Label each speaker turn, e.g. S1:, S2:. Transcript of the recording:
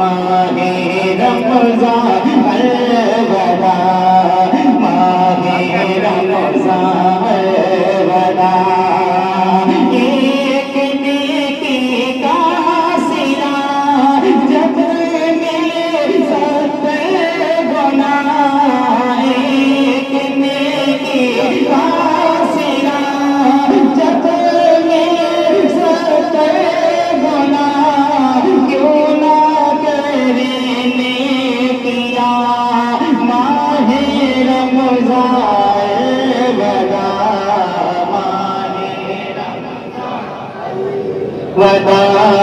S1: ماہ رمضان الوداع، ماہ رمضان الوداع، ایک نیکی کا سلا جب ملے سب گناہ، ایک نیکی کا سلا جب ملے سب گناہ، کیوں نہ کرنے کیا ماہ رمضان الوداع، ماہ رمضان الوداع،